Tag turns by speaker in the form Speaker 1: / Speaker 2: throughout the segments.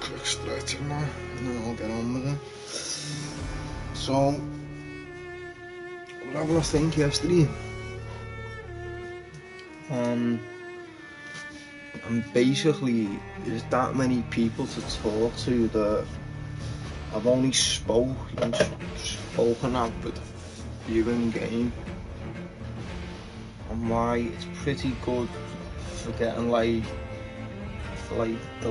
Speaker 1: quick stretch and that, and then I'll get on with it. So, what did I think yesterday? And basically, there's that many people to talk to that I've only spoken up with a few in game, and why it's pretty good for getting like the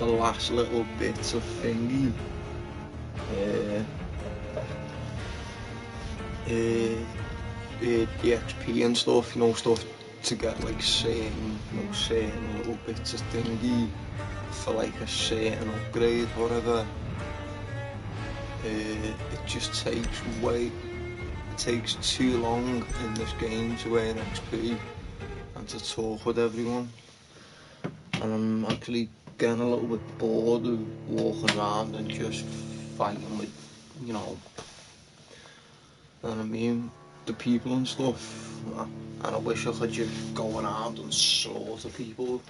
Speaker 1: last little bits of thingy. The XP and stuff, stuff to get like certain little bits of thingy for like a certain upgrade, whatever. It just takes too long in this game to earn XP and to talk with everyone, and I'm actually getting a little bit bored of walking around and just fighting with, the people and stuff, and I wish I could just go around and slaughter people,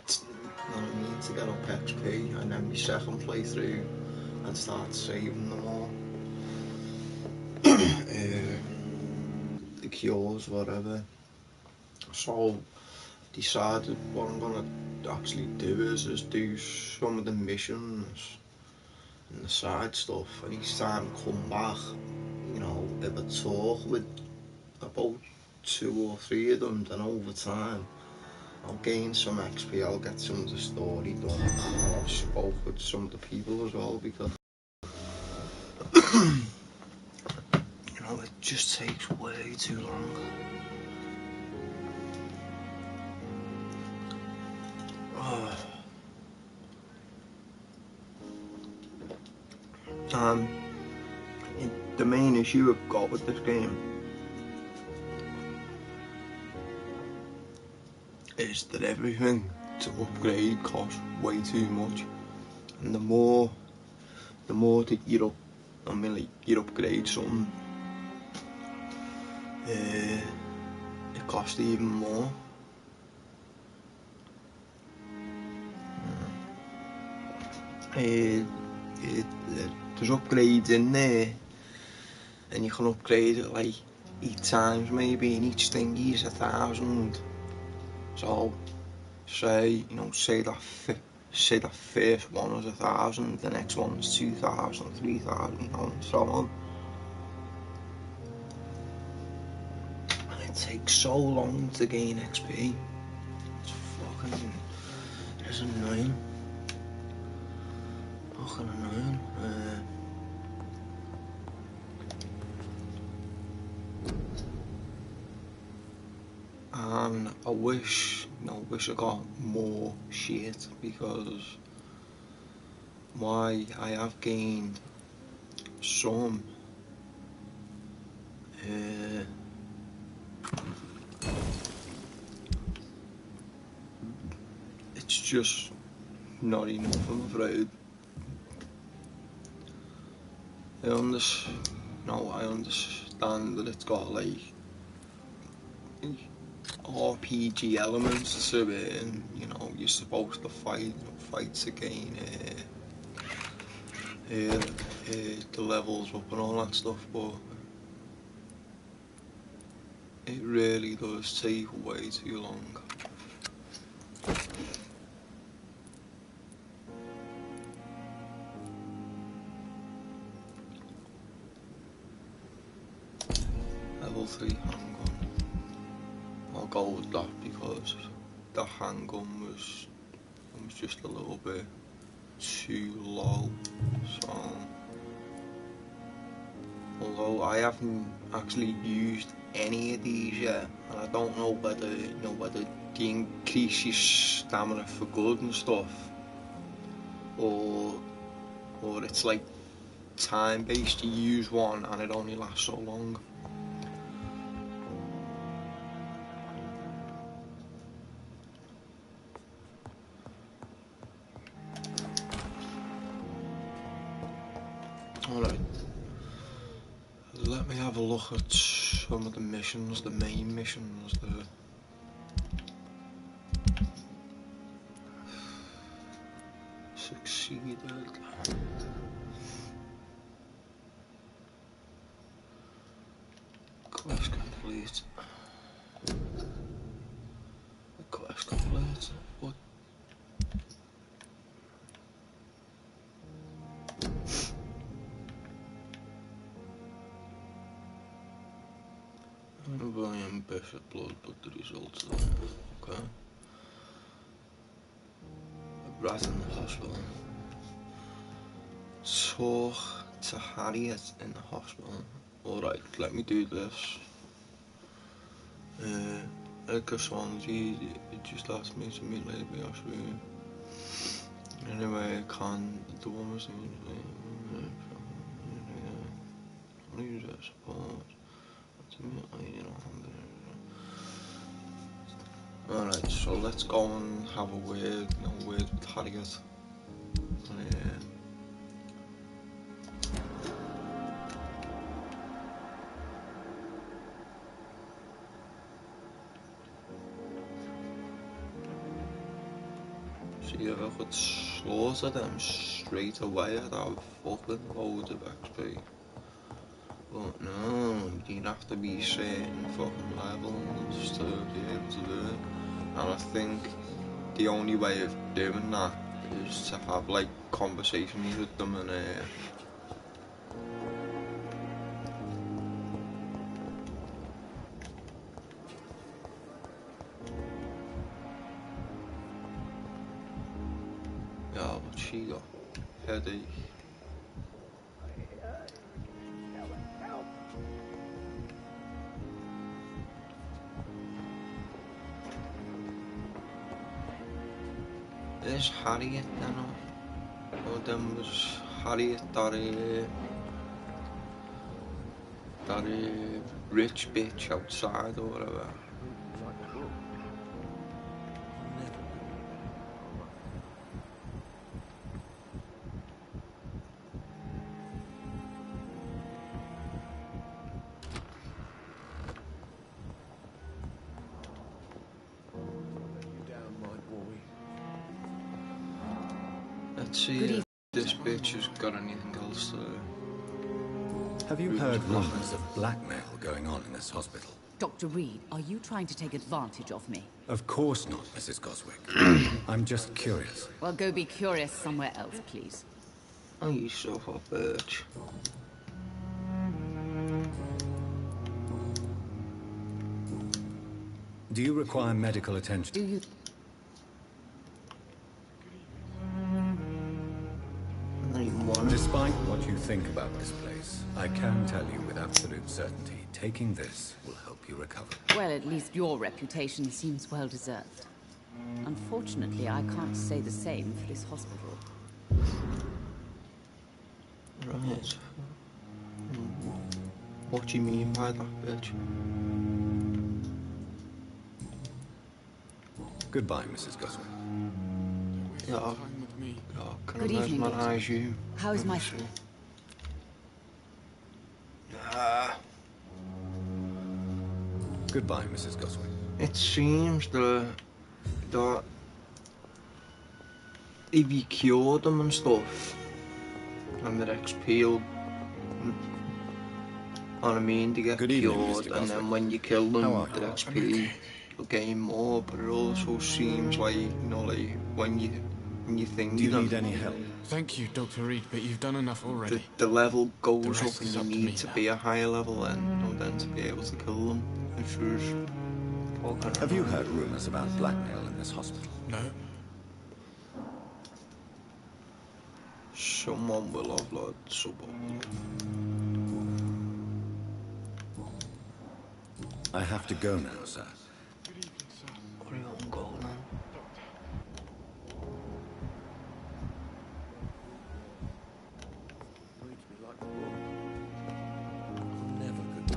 Speaker 1: to get up XP, and then my second playthrough and start saving them all. The cures, whatever. So decided what I'm gonna actually do is do some of the missions and the side stuff, and each time I come back, if I talk with about 2 or 3 of them, then over time I'll gain some XP, I'll get some of the story done, and I'll spoke with some of the people as well, because it just takes way too long. The main issue I've got with this game is that everything to upgrade costs way too much, and the more that you upgrade something, it costs even more. There's upgrades in there, and you can upgrade it like 8 times maybe, and each thing is 1,000. So say that first one was 1,000, the next one's 2,000, 3,000, and so on. And it takes so long to gain XP. It's annoying. Fucking annoying. And I wish I got more shit, because why I have gained some, it's just not enough, I'm afraid. I understand that it's got like RPG elements to it, and you're supposed to fight to gain the levels up and all that stuff, but it really does take way too long. Level 3 handgun. I'll go with that because the handgun was just a little bit too low. So, although I haven't actually used any of these yet, and I don't know whether they increase your stamina for good and stuff, or it's like time based. You use one and it only lasts so long. Alright, let me have a look at some of the missions, the main missions. Succeeded. Quest complete. Quest complete. What? William Bishop blood, but the results are okay. A rat in the hospital. Talk to Harriet in the hospital. Alright, let me do this. Edgar Swansea just asked me to meet Lady Ashby. Anyway, I can the woman's name. I suppose. Alright, so let's go and have a word with Harriet. See if I could slaughter them straight away, I'd have fucking loads of XP. But no, you'd have to be certain fucking levels to be able to do it. And I think the only way of doing that is to have like conversations with them and yeah, what she got? Headache. There's Harriet then, or then was Harriet that rich bitch outside or whatever. Let's see if this bitch has got anything else to...
Speaker 2: Have you heard rumors of blackmail going on in this hospital?
Speaker 3: Dr. Reed, are you trying to take advantage of me?
Speaker 2: Of course not, Mrs. Goswick. I'm just curious.
Speaker 3: Well, go be curious somewhere else, please.
Speaker 1: Oh, you so hot, bitch.
Speaker 2: Do you require medical attention?
Speaker 3: Do you...
Speaker 2: Despite what you think about this place, I can tell you with absolute certainty, taking this will help you recover.
Speaker 3: Well, at least your reputation seems well deserved. Unfortunately, I can't say the same for this hospital.
Speaker 1: Right. What do you mean by that, bitch?
Speaker 2: Goodbye, Mrs. Goswick.
Speaker 1: Yeah, can
Speaker 3: Good
Speaker 1: I
Speaker 3: evening,
Speaker 1: mesmerize you?
Speaker 3: How is my...
Speaker 2: Goodbye, Mrs. Goswick.
Speaker 1: It seems that if you cure them and stuff, and their XP will, I mean, they get
Speaker 2: Good evening,
Speaker 1: cured,
Speaker 2: Mr.
Speaker 1: and then
Speaker 2: Goswick.
Speaker 1: when you kill them,
Speaker 2: How are
Speaker 1: their
Speaker 2: you?
Speaker 1: XP will gain more. But it also seems like, you know, like when you think
Speaker 2: Do you need any help?
Speaker 4: Thank you, Dr. Reed, but you've done enough already.
Speaker 1: the level goes
Speaker 4: The
Speaker 1: up,
Speaker 4: rest
Speaker 1: and
Speaker 4: is
Speaker 1: you
Speaker 4: up to
Speaker 1: need
Speaker 4: me
Speaker 1: to
Speaker 4: now.
Speaker 1: be a higher level then, you know, then to be able to kill them. It's just fucking
Speaker 2: Have you heard rumors about blackmail in this hospital?
Speaker 4: No?
Speaker 1: Someone will have like someone.
Speaker 2: I have to go now, sir.
Speaker 1: Where are you on go then?
Speaker 2: Never could.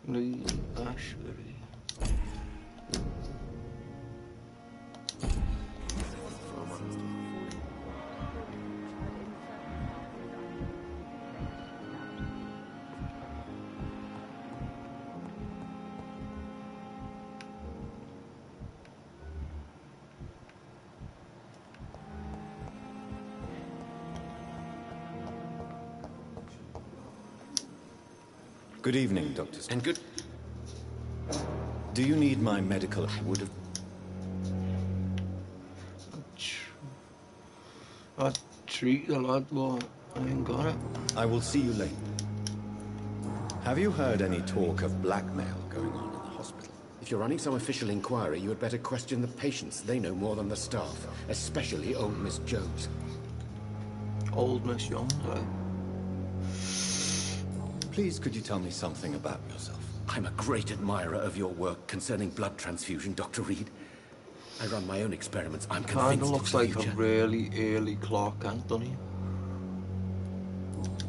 Speaker 1: Lee Ashbury.
Speaker 2: Good evening, Dr.
Speaker 5: And good...
Speaker 2: Do you need my medical...
Speaker 5: I would have...
Speaker 1: I treat the lad, but I ain't got it.
Speaker 2: I will see you later. Have you heard any talk of blackmail going on in the hospital?
Speaker 5: If you're running some official inquiry, you had better question the patients. They know more than the staff, especially old Miss Jones.
Speaker 1: Old Miss Jones,
Speaker 2: Please, could you tell me something about yourself?
Speaker 5: I'm a great admirer of your work concerning blood transfusion, Dr. Reed. I run my own experiments. I'm convinced
Speaker 1: Kinda looks
Speaker 5: it's the
Speaker 1: like
Speaker 5: future.
Speaker 1: a really early Clark Kent, doesn't he?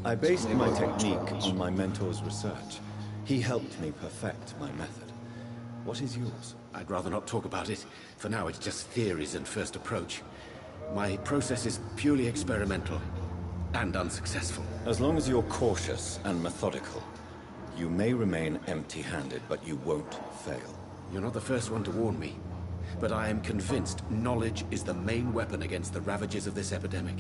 Speaker 2: I based my technique on my mentor's research. He helped me perfect my method. What is yours?
Speaker 5: I'd rather not talk about it. For now, it's just theories and first approach. My process is purely experimental and unsuccessful.
Speaker 2: As long as you're cautious and methodical, you may remain empty-handed, but you won't fail.
Speaker 5: You're not the first one to warn me, but I am convinced knowledge is the main weapon against the ravages of this epidemic.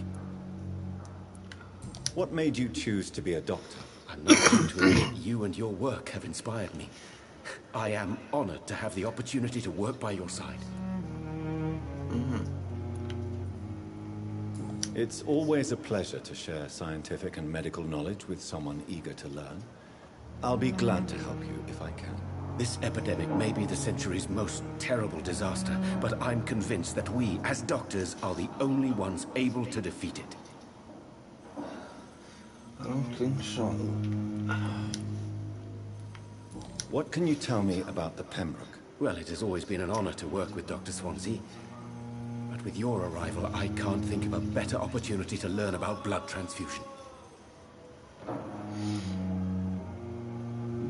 Speaker 2: What made you choose to be a doctor?
Speaker 5: I'm not going to admit you and your work have inspired me. I am honored to have the opportunity to work by your side.
Speaker 2: It's always a pleasure to share scientific and medical knowledge with someone eager to learn. I'll be glad to help you if I can.
Speaker 5: This epidemic may be the century's most terrible disaster, but I'm convinced that we, as doctors, are the only ones able to defeat it.
Speaker 1: I don't think so.
Speaker 2: What can you tell me about the Pembroke?
Speaker 5: Well, it has always been an honor to work with Dr. Swansea. But with your arrival, I can't think of a better opportunity to learn about blood transfusion.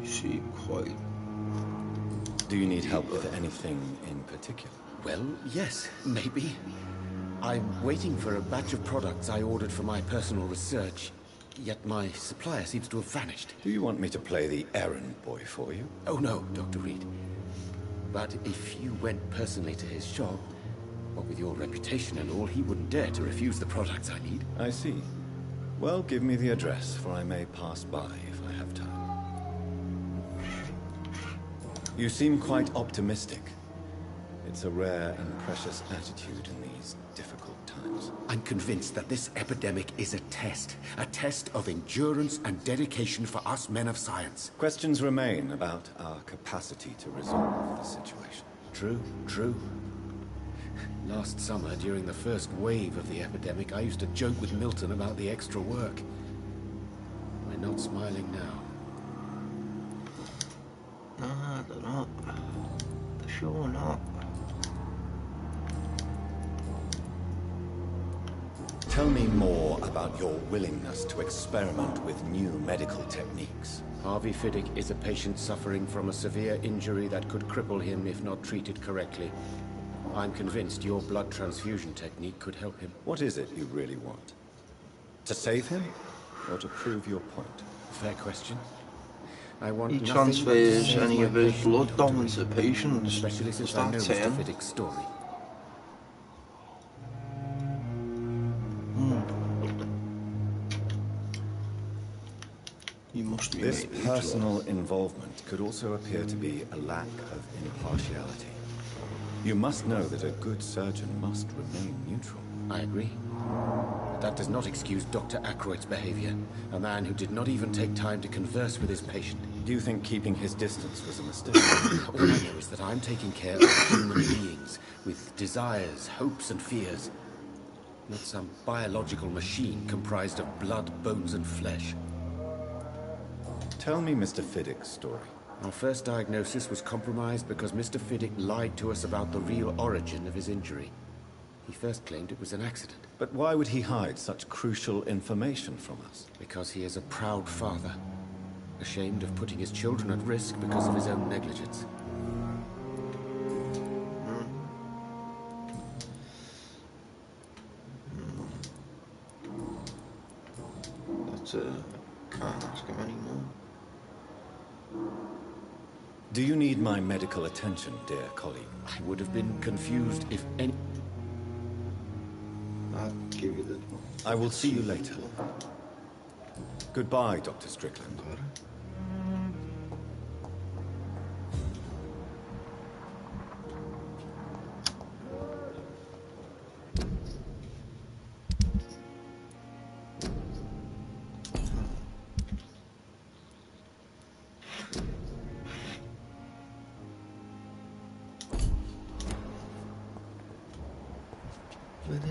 Speaker 1: You seem quite...
Speaker 2: Do you need help with anything in particular?
Speaker 5: Well, yes, maybe. I'm waiting for a batch of products I ordered for my personal research, yet my supplier seems to have vanished.
Speaker 2: Do you want me to play the errand boy for you?
Speaker 5: Oh no, Dr. Reed. But if you went personally to his shop, what with your reputation and all, he wouldn't dare to refuse the products I need.
Speaker 2: I see. Well, give me the address, for I may pass by if I have time. You seem quite optimistic. It's a rare and precious attitude in these difficult times.
Speaker 5: I'm convinced that this epidemic is a test of endurance and dedication for us men of science.
Speaker 2: Questions remain about our capacity to resolve the situation.
Speaker 5: True, true. Last summer, during the first wave of the epidemic, I used to joke with Milton about the extra work. We're not smiling now.
Speaker 1: Nah, they're not. They're sure not.
Speaker 2: Tell me more about your willingness to experiment with new medical techniques.
Speaker 5: Harvey Fiddick is a patient suffering from a severe injury that could cripple him if not treated correctly. I'm convinced your blood transfusion technique could help him.
Speaker 2: What is it you really want? To save him, or to prove your point?
Speaker 5: Fair question. I want
Speaker 1: He
Speaker 5: nothing
Speaker 1: transfers
Speaker 5: but to
Speaker 1: any
Speaker 5: save
Speaker 1: of
Speaker 5: my
Speaker 1: his
Speaker 5: patient,
Speaker 1: blood
Speaker 5: Dr.
Speaker 1: down
Speaker 5: Reed.
Speaker 1: to patients.
Speaker 5: Especially since
Speaker 1: Start
Speaker 5: I know Mr.
Speaker 1: tearing.
Speaker 5: Fiddick's story.
Speaker 1: You must be
Speaker 2: This
Speaker 1: making
Speaker 2: personal involvement could also appear to be a lack of impartiality. You must know that a good surgeon must remain neutral.
Speaker 5: I agree. But that does not excuse Dr. Aykroyd's behavior. A man who did not even take time to converse with his patient.
Speaker 2: Do you think keeping his distance was a mistake?
Speaker 5: All I know is that I'm taking care of human beings with desires, hopes, and fears. Not some biological machine comprised of blood, bones, and flesh.
Speaker 2: Tell me Mr. Fiddick's story.
Speaker 5: Our first diagnosis was compromised because Mr. Fiddick lied to us about the real origin of his injury. He first claimed it was an accident.
Speaker 2: But why would he hide such crucial information from us?
Speaker 5: Because he is a proud father, ashamed of putting his children at risk because of his own negligence.
Speaker 1: Can't ask him anymore.
Speaker 2: Do you need my medical attention, dear colleague?
Speaker 5: I would have been confused if any...
Speaker 1: I'll give you the...
Speaker 2: I will see you later. Goodbye, Dr. Strickland.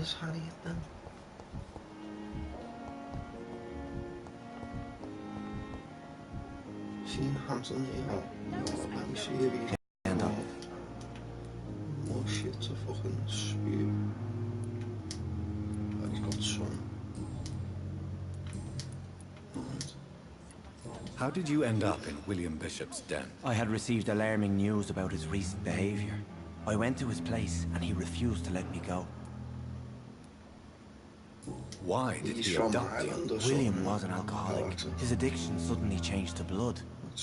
Speaker 1: is Harriet then? Seen Hampton, yeah. Let me see if he's more shit to fucking spew. Oh, he's got some.
Speaker 2: How did you end up in William Bishop's den?
Speaker 6: I had received alarming news about his recent behavior. I went to his place and he refused to let me go.
Speaker 2: Why did
Speaker 1: He's
Speaker 2: he
Speaker 1: from
Speaker 2: abduct
Speaker 1: Ireland
Speaker 2: you?
Speaker 1: or something.
Speaker 6: William was an alcoholic. His addiction suddenly changed to blood.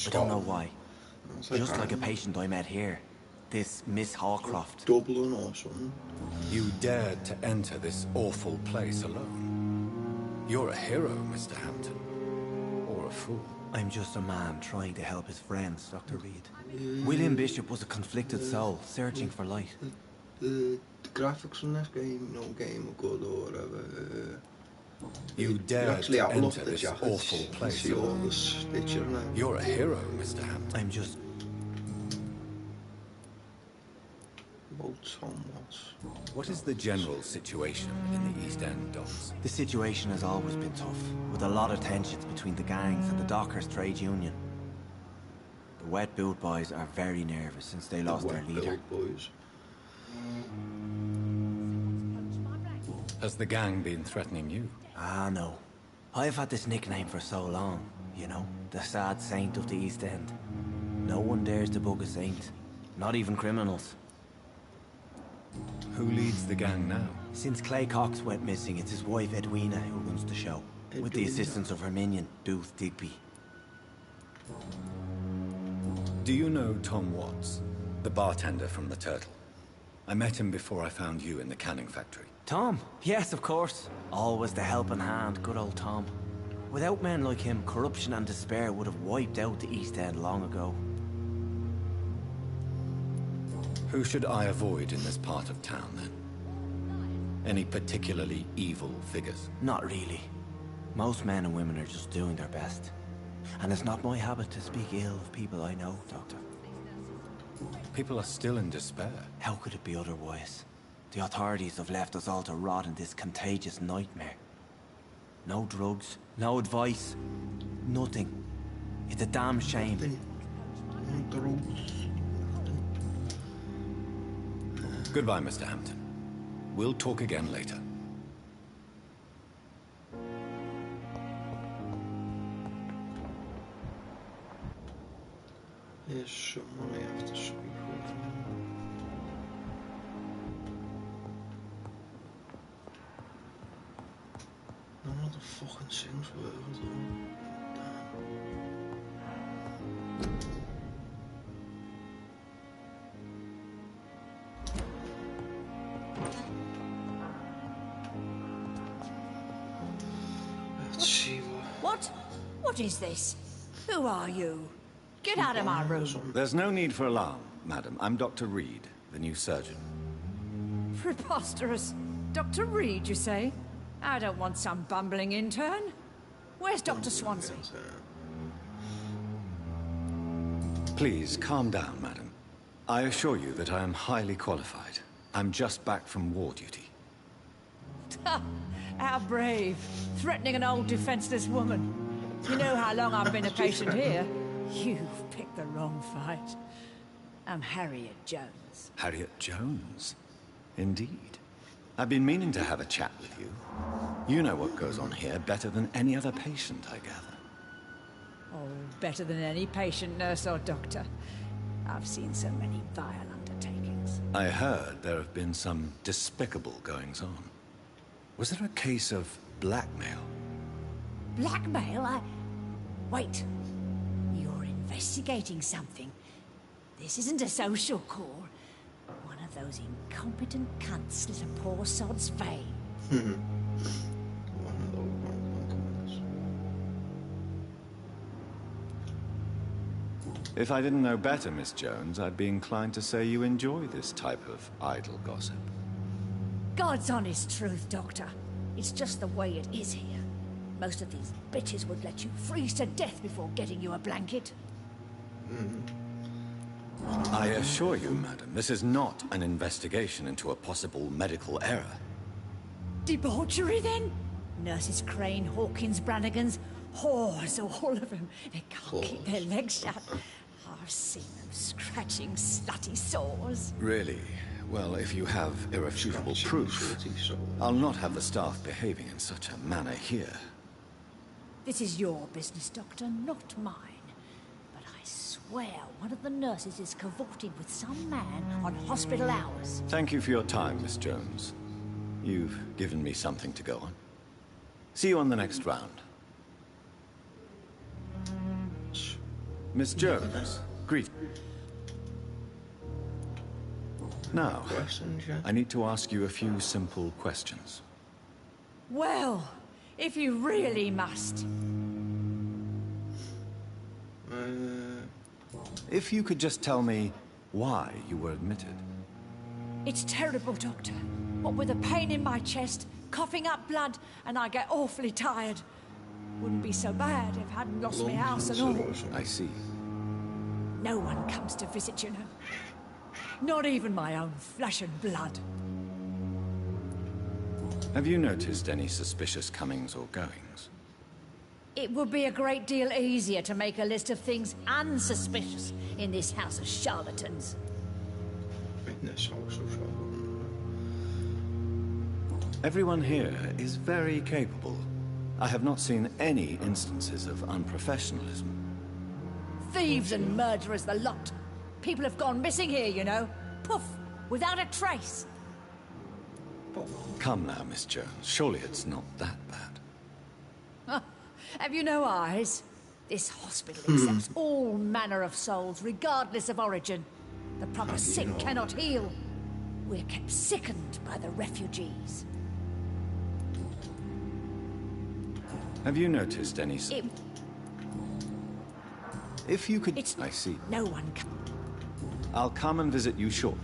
Speaker 6: I don't know why. Just like a patient I met here. This Miss Hawcroft.
Speaker 1: Dublin or something.
Speaker 2: You dared to enter this awful place alone. You're a hero, Mr. Hampton. Or a fool.
Speaker 6: I'm just a man trying to help his friends, Dr. Reed. William Bishop was a conflicted soul, searching for light.
Speaker 1: The graphics in this game, no game are good or whatever.
Speaker 2: You dared
Speaker 1: actually
Speaker 2: to
Speaker 1: have a look
Speaker 2: enter
Speaker 1: at the
Speaker 2: this
Speaker 1: jackets.
Speaker 2: awful
Speaker 1: You can
Speaker 2: place
Speaker 1: see all
Speaker 2: alone.
Speaker 1: the stitching and everything.
Speaker 2: You're a hero, Mr. Hampton.
Speaker 6: I'm just...
Speaker 1: About Tom Watts.
Speaker 2: What is the general situation in the East End, Docs?
Speaker 6: The situation has always been tough, with a lot of tensions between the gangs and the Dockers trade union. The Wet Boot Boys are very nervous since they lost their leader.
Speaker 1: Boys.
Speaker 2: Has the gang been threatening you?
Speaker 6: Ah, no. I've had this nickname for so long, you know, the sad saint of the East End. No one dares to bug a saint, not even criminals.
Speaker 2: Who leads the gang now?
Speaker 6: Since Clay Cox went missing, it's his wife Edwina who runs the show, with the assistance of her minion, Booth Digby.
Speaker 2: Do you know Tom Watts, the bartender from the Turtle? I met him before I found you in the canning factory.
Speaker 6: Tom? Yes, of course. Always the helping hand, good old Tom. Without men like him, corruption and despair would have wiped out the East End long ago.
Speaker 2: Who should I avoid in this part of town, then? Any particularly evil figures?
Speaker 6: Not really. Most men and women are just doing their best. And it's not my habit to speak ill of people I know, Doctor.
Speaker 2: People are still in despair.
Speaker 6: How could it be otherwise? The authorities have left us all to rot in this contagious nightmare. No drugs, no advice, nothing. It's a damn shame.
Speaker 2: Goodbye, Mr. Hampton. We'll talk again later.
Speaker 1: There's someone I have to speak with. None of the fucking things work at all. Let's see
Speaker 7: What? What is this? Who are you? Get out of my room.
Speaker 2: There's no need for alarm, madam. I'm Dr. Reed, the new surgeon.
Speaker 7: Preposterous. Dr. Reed, you say? I don't want some bumbling intern. Where's Dr. Swansea?
Speaker 2: Please, calm down, madam. I assure you that I am highly qualified. I'm just back from war duty.
Speaker 7: How brave. Threatening an old defenseless woman. You know how long I've been a patient here? You've picked the wrong fight. I'm Harriet Jones.
Speaker 2: Harriet Jones? Indeed. I've been meaning to have a chat with you. You know what goes on here better than any other patient, I gather.
Speaker 7: Oh, better than any patient, nurse or doctor. I've seen so many vile undertakings.
Speaker 2: I heard there have been some despicable goings-on. Was there a case of blackmail?
Speaker 7: Blackmail? Wait. You're investigating something. This isn't a social call. One of those incompetent cunts slit a poor sod's vein.
Speaker 2: If I didn't know better, Miss Jones, I'd be inclined to say you enjoy this type of idle gossip.
Speaker 7: God's honest truth, Doctor. It's just the way it is here. Most of these bitches would let you freeze to death before getting you a blanket.
Speaker 2: I assure you, madam, this is not an investigation into a possible medical error.
Speaker 7: debauchery, then? Nurses Crane, Hawkins, Brannigans, whores, all of them. They can't keep their legs shut. I've seen them scratching slutty sores.
Speaker 2: Really? Well, if you have irrefutable proof, I'll not have the staff behaving in such a manner here.
Speaker 7: This is your business, Doctor, not mine. But I swear one of the nurses is cavorting with some man on hospital hours.
Speaker 2: Thank you for your time, Miss Jones. You've given me something to go on. See you on the next round. Miss Jones, greet. Now,
Speaker 1: Questions, yeah?
Speaker 2: I need to ask you a few simple questions.
Speaker 7: Well, if you really must.
Speaker 2: If you could just tell me why you were admitted.
Speaker 7: It's terrible, Doctor. What with a pain in my chest, coughing up blood, and I get awfully tired. Wouldn't be so bad if I hadn't lost my house and all.
Speaker 2: I see.
Speaker 7: No one comes to visit, you know. Not even my own flesh and blood.
Speaker 2: Have you noticed any suspicious comings or goings?
Speaker 7: It would be a great deal easier to make a list of things unsuspicious in this house of charlatans.
Speaker 1: In this house of charlatans.
Speaker 2: Everyone here is very capable. I have not seen any instances of unprofessionalism.
Speaker 7: Thieves and murderers, the lot. People have gone missing here, you know. Poof, without a trace.
Speaker 2: Come now, Miss Jones. Surely it's not that bad.
Speaker 7: Have you no eyes? This hospital accepts all manner of souls, regardless of origin. The proper sick cannot heal. We're kept sickened by the refugees.
Speaker 2: Have you noticed any... If you could...
Speaker 7: It's...
Speaker 2: I see.
Speaker 7: No one can...
Speaker 2: I'll come and visit you shortly.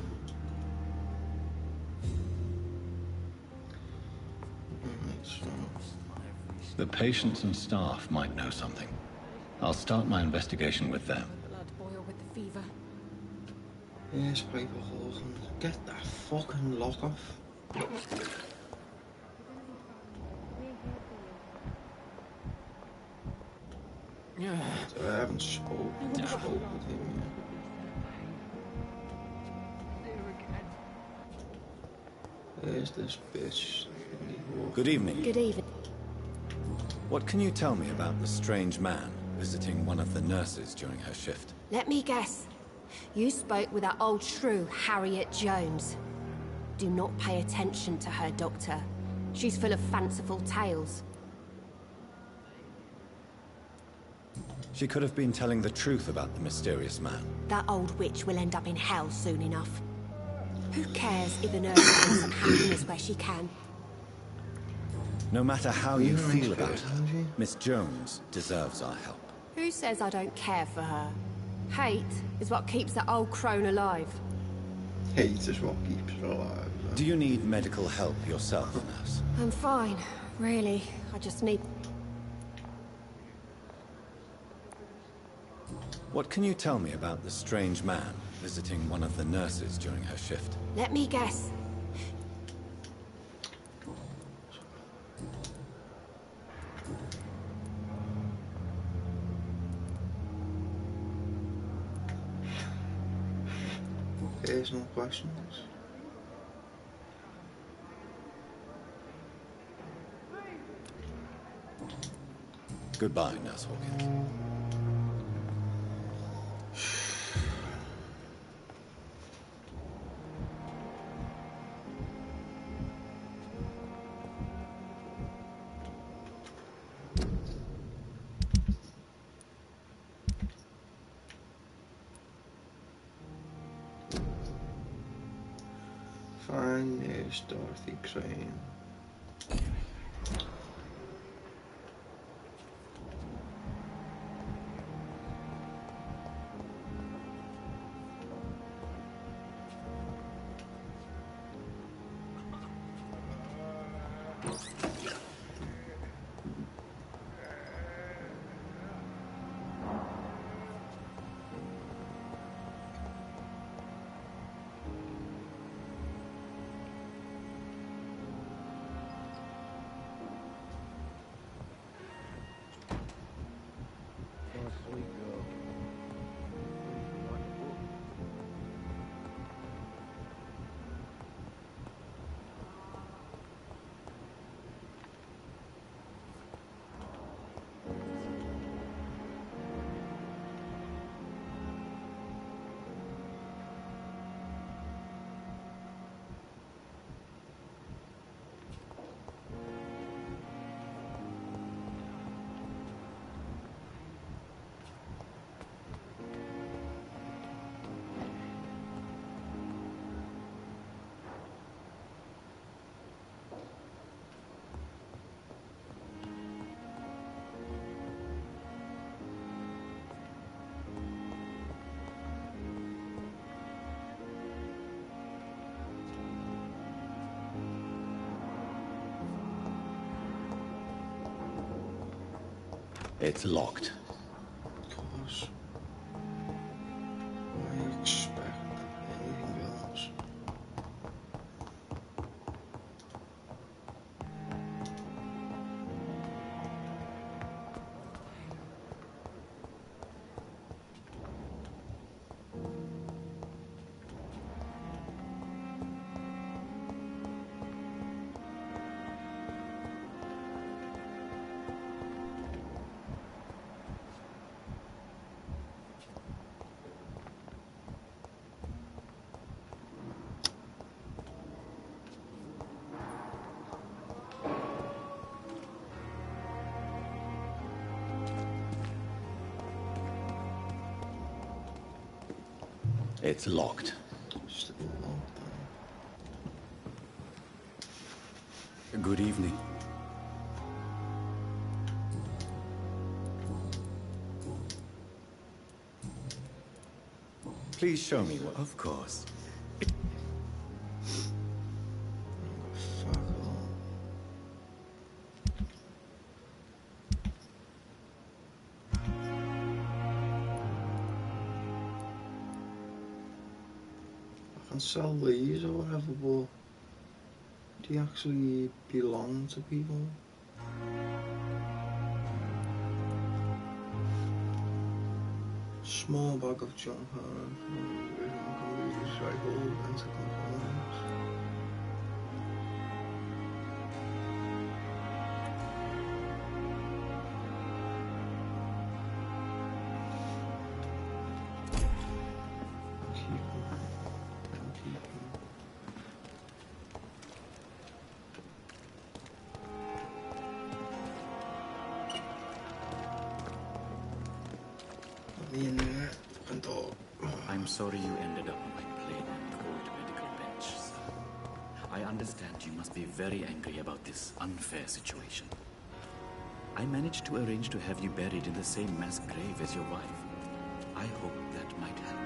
Speaker 2: The patients and staff might know something. I'll start my investigation with them.
Speaker 3: Blood boil with the fever.
Speaker 1: Yes, Paper Hawkins. Get that fucking lock off. So I haven't spoke with him yet. There's this bitch.
Speaker 2: Good evening.
Speaker 8: Good evening.
Speaker 2: What can you tell me about the strange man visiting one of the nurses during her shift?
Speaker 8: Let me guess. You spoke with that old shrew, Harriet Jones. Do not pay attention to her, Doctor. She's full of fanciful tales.
Speaker 2: She could have been telling the truth about the mysterious man.
Speaker 8: That old witch will end up in hell soon enough. Who cares if the nurse finds some happiness where she can?
Speaker 2: No matter how you feel about her, Miss Jones deserves our help.
Speaker 8: Who says I don't care for her? Hate is what keeps that old crone alive.
Speaker 1: Hate is what keeps her alive.
Speaker 2: Do you need medical help yourself, nurse?
Speaker 8: I'm fine, really. I just need...
Speaker 2: What can you tell me about the strange man visiting one of the nurses during her shift?
Speaker 8: Let me guess.
Speaker 1: There's no questions.
Speaker 2: Goodbye, Nurse Hawkins.
Speaker 1: Fine, there's Dorothy Crane.
Speaker 2: It's locked.
Speaker 1: Of course. I expect anything else.
Speaker 2: It's locked.
Speaker 1: Still locked down.
Speaker 2: Good evening. Please show me what... Of course.
Speaker 1: Fuck all. I can sell these or whatever, but do you actually belong to people? Small bag of junk can be recycled into components.
Speaker 2: I'm sorry you ended up on my plain and cold medical bench, sir. I understand you must be very angry about this unfair situation. I managed to arrange to have you buried in the same mass grave as your wife. I hope that might help.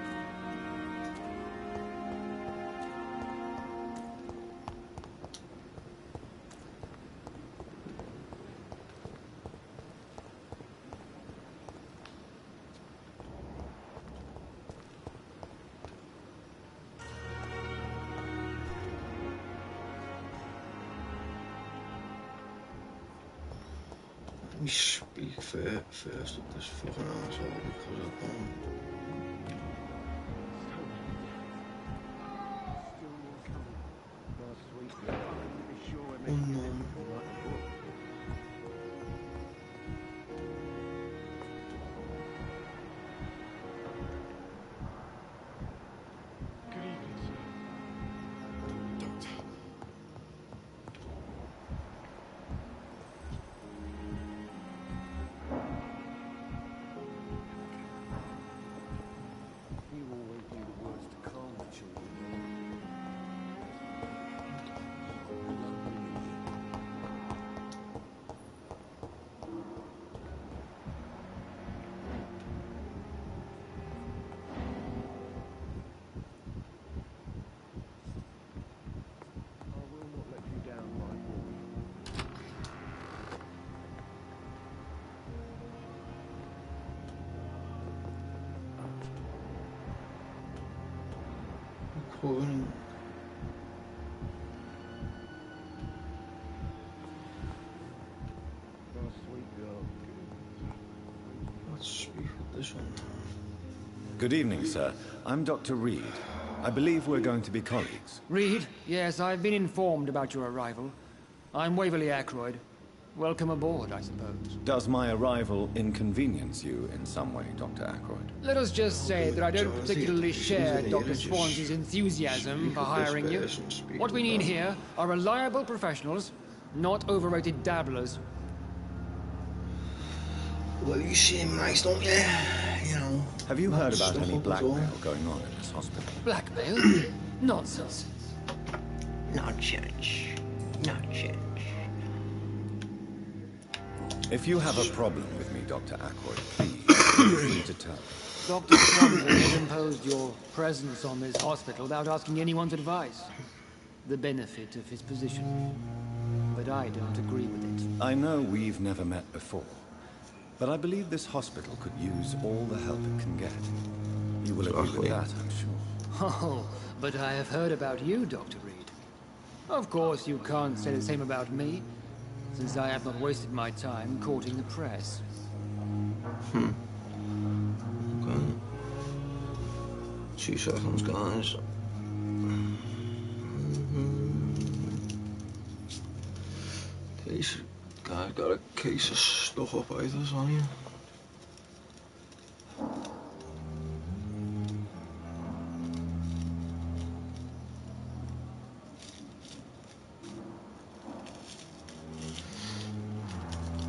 Speaker 1: Let me speak first of this fucking asshole because I don't. Unknown. Recording. Let's speak with this one.
Speaker 2: Good evening, sir. I'm Dr. Reed. I believe we're going to be colleagues.
Speaker 9: Reed? Yes, I've been informed about your arrival. I'm Waverly Ackroyd. Welcome aboard, I suppose.
Speaker 2: Does my arrival inconvenience you in some way, Dr. Ackroyd?
Speaker 9: Let us just say that I don't particularly share Dr. Swans's enthusiasm for hiring you. What we need here are reliable professionals, not overrated dabblers.
Speaker 1: Well, you seem nice, don't you? You know.
Speaker 2: Have you heard about
Speaker 1: stuff
Speaker 2: any
Speaker 1: up at all.
Speaker 2: blackmail going on in this hospital?
Speaker 9: Blackmail? Nonsense.
Speaker 1: Nonsense. Nonsense.
Speaker 2: If you have a problem with me, Dr. Ackroyd, please feel free to tell me.
Speaker 9: Dr. Swanson has imposed your presence on this hospital without asking anyone's advice. The benefit of his position. But I don't agree with it.
Speaker 2: I know we've never met before,
Speaker 5: But I believe this hospital could use all the help it can get. You will agree with that, I'm sure.
Speaker 9: Oh, but I have heard about you, Dr. Reed. Of course, you can't say the same about me, since I have not wasted my time courting the press.
Speaker 1: Okay. 2 seconds, guys. Deze guy got a case of stuff up either on you.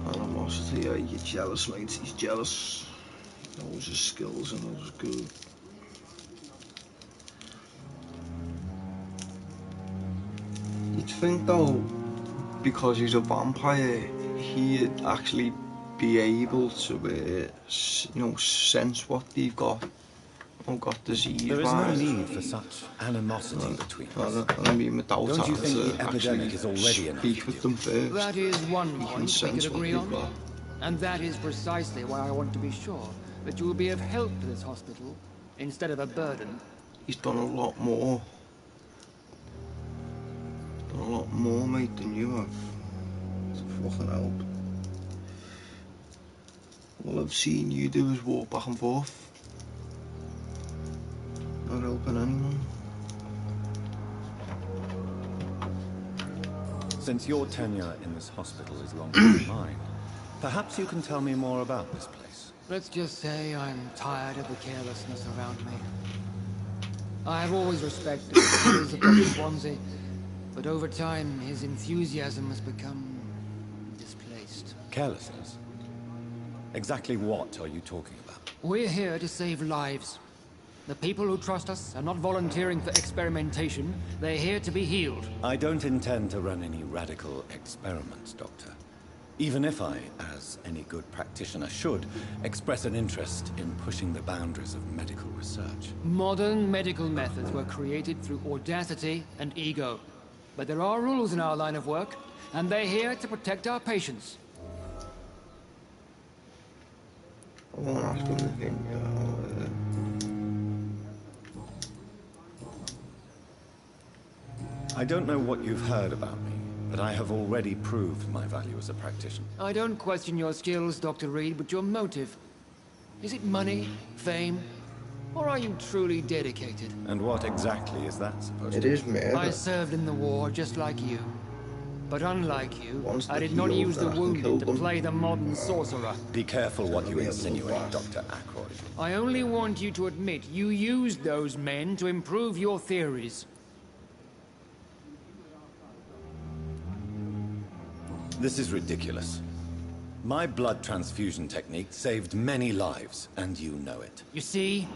Speaker 1: Animosity, yeah, you're jealous, mate. He's jealous. He knows his skills and knows his good. You'd think though, because he's a vampire, he'd actually be able to, sense what they've got. Or got disease.
Speaker 5: There is no need for such animosity between us.
Speaker 1: I mean, without
Speaker 5: Don't you think the epidemic is already
Speaker 1: speak with them first.
Speaker 9: That is one point we could agree on.
Speaker 1: Got.
Speaker 9: And that is precisely why I want to be sure that you will be of help to this hospital, instead of a burden.
Speaker 1: He's done a lot more. Done a lot more, mate, than you have. It's a fucking help. All I've seen you do is walk back and forth. Not helping anyone.
Speaker 5: Since your tenure in this hospital is longer than mine, perhaps you can tell me more about this place.
Speaker 9: Let's just say I'm tired of the carelessness around me. I have always respected the skills of Dr. Swansea, but over time his enthusiasm has become displaced.
Speaker 5: Carelessness? Exactly what are you talking about?
Speaker 9: We're here to save lives. The people who trust us are not volunteering for experimentation. They're here to be healed.
Speaker 5: I don't intend to run any radical experiments, Doctor. Even if I, as any good practitioner should, express an interest in pushing the boundaries of medical research.
Speaker 9: Modern medical methods were created through audacity and ego. But there are rules in our line of work, and they're here to protect our patients.
Speaker 1: I won't ask him anything,
Speaker 5: I don't know what you've heard about me, but I have already proved my value as a practitioner.
Speaker 9: I don't question your skills, Dr. Reed, but your motive. Is it money, fame, or are you truly dedicated?
Speaker 5: And what exactly is that supposed to
Speaker 1: It
Speaker 5: be?
Speaker 1: is murder.
Speaker 9: I served in the war just like you. But unlike you,
Speaker 1: Once
Speaker 9: I
Speaker 1: the
Speaker 9: did not
Speaker 1: healed
Speaker 9: use the
Speaker 1: that can
Speaker 9: wounded
Speaker 1: kill
Speaker 9: to
Speaker 1: them.
Speaker 9: play the modern sorcerer.
Speaker 5: Be careful what you insinuate, Dr. Ackroyd.
Speaker 9: I only want you to admit you used those men to improve your theories.
Speaker 5: This is ridiculous. My blood transfusion technique saved many lives, and you know it.
Speaker 9: You see?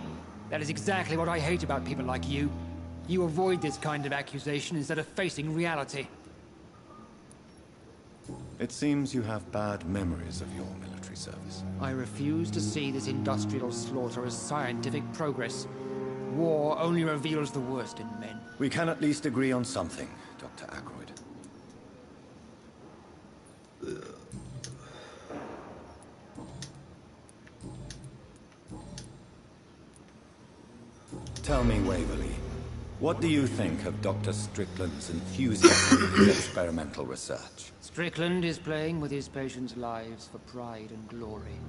Speaker 9: That is exactly what I hate about people like you. You avoid this kind of accusation instead of facing reality.
Speaker 5: It seems you have bad memories of your military service.
Speaker 9: I refuse to see this industrial slaughter as scientific progress. War only reveals the worst in men.
Speaker 5: We can at least agree on something, Dr. Ackroyd. Tell me, Waverly, what do you think of Dr. Strickland's enthusiasm in his experimental research?
Speaker 9: Strickland is playing with his patients' lives for pride and glory.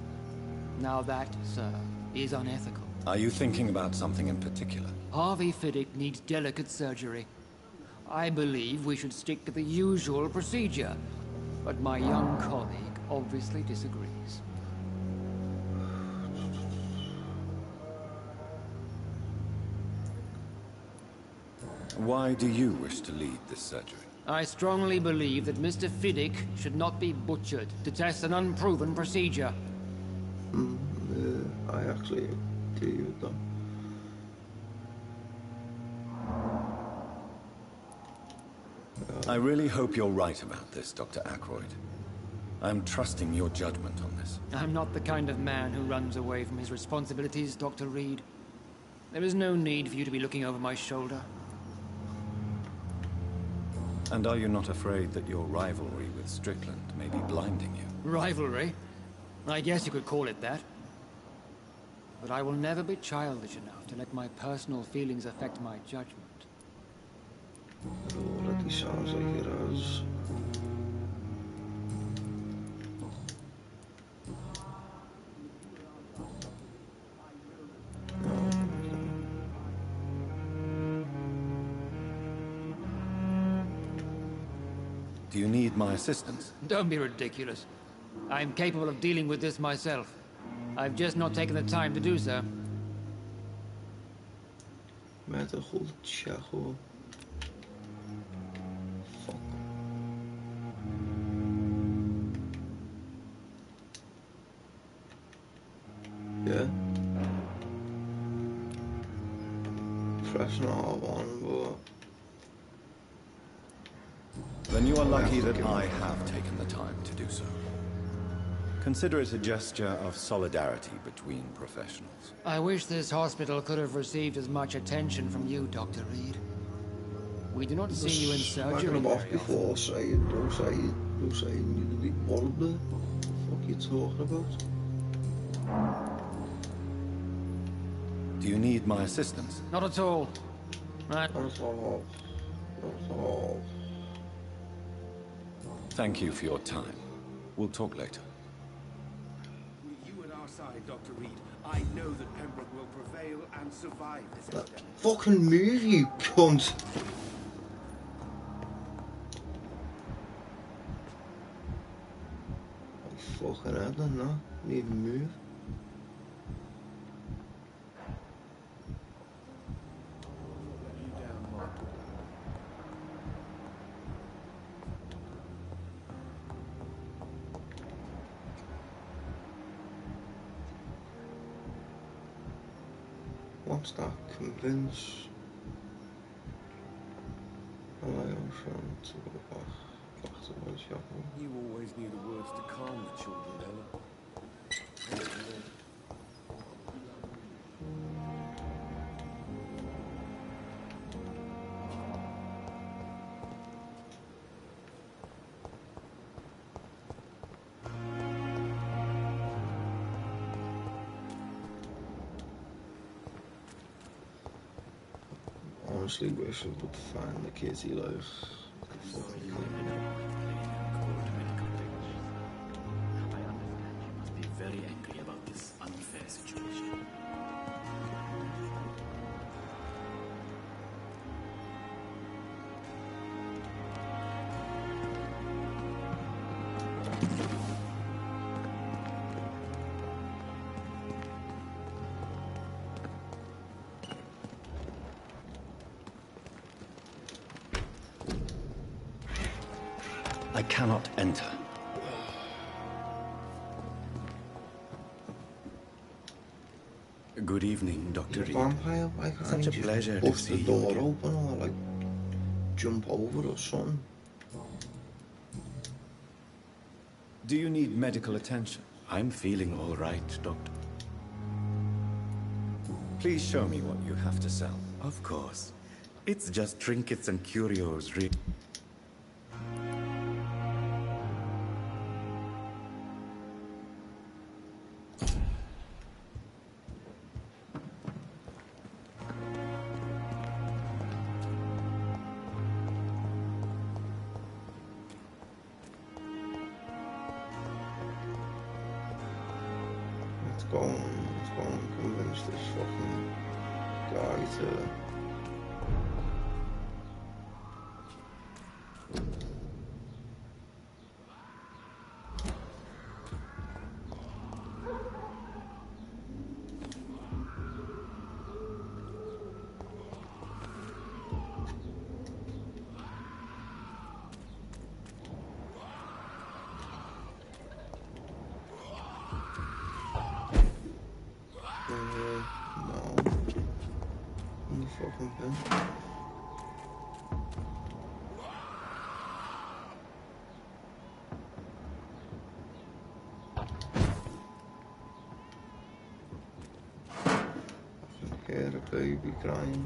Speaker 9: Now that, sir, is unethical.
Speaker 5: Are you thinking about something in particular?
Speaker 9: Harvey Fiddick needs delicate surgery. I believe we should stick to the usual procedure, but my young colleague obviously disagrees.
Speaker 5: Why do you wish to lead this surgery?
Speaker 9: I strongly believe that Mr. Fiddick should not be butchered to test an unproven procedure.
Speaker 1: I actually agree with them.
Speaker 5: I really hope you're right about this, Dr. Ackroyd. I'm trusting your judgment on this.
Speaker 9: I'm not the kind of man who runs away from his responsibilities, Dr. Reed. There is no need for you to be looking over my shoulder.
Speaker 5: And are you not afraid that your rivalry with Strickland may be blinding you?
Speaker 9: Rivalry? I guess you could call it that. But I will never be childish enough to let my personal feelings affect my judgment.
Speaker 1: It already sounds like it has.
Speaker 5: Do you need my assistance?
Speaker 9: Don't be ridiculous. I'm capable of dealing with this myself. I've just not taken the time to do so.
Speaker 1: Medical check hoor. Fuck. Yeah. Press R1, but...
Speaker 2: Then you are lucky that I have taken the time to do so. Consider it a gesture of solidarity between professionals.
Speaker 9: I wish this hospital could have received as much attention from you, Dr. Reed. We do not see you in surgery
Speaker 1: Smacking him off
Speaker 9: very
Speaker 1: before saying, don't say you need to be bothered there. What the fuck are you talking about?
Speaker 2: Do you need my assistance?
Speaker 9: Not at all. Right.
Speaker 1: Not at all. Not at all.
Speaker 2: Thank you for your time. We'll talk later.
Speaker 5: With you at our side, Dr. Reed, I know that Pembroke will prevail and survive this
Speaker 1: That
Speaker 5: epidemic.
Speaker 1: fucking move, you cunt! Oh, fucking hell, then, no. Need to move. What's that? Convince. Allow your friend to go back to Whitechapel.
Speaker 5: You always knew the words to calm the children, Ella.
Speaker 1: Honestly wish I would find the kids he loves.
Speaker 2: I understand you must be very angry about this unfair situation. I cannot enter. Good evening, Dr. Reed.
Speaker 1: Vampire, why can't
Speaker 2: Such
Speaker 1: he
Speaker 2: a
Speaker 1: just
Speaker 2: pleasure to
Speaker 1: bust
Speaker 2: see
Speaker 1: the
Speaker 2: you
Speaker 1: door
Speaker 2: again.
Speaker 1: open or like jump over or something?
Speaker 2: Do you need medical attention? I'm feeling all right, Doctor. Please show me what you have to sell. Of course. It's just trinkets and curios, really.
Speaker 1: Let's go and convince this fucking guy to... No. In the fucking pen. I can hear a baby crying.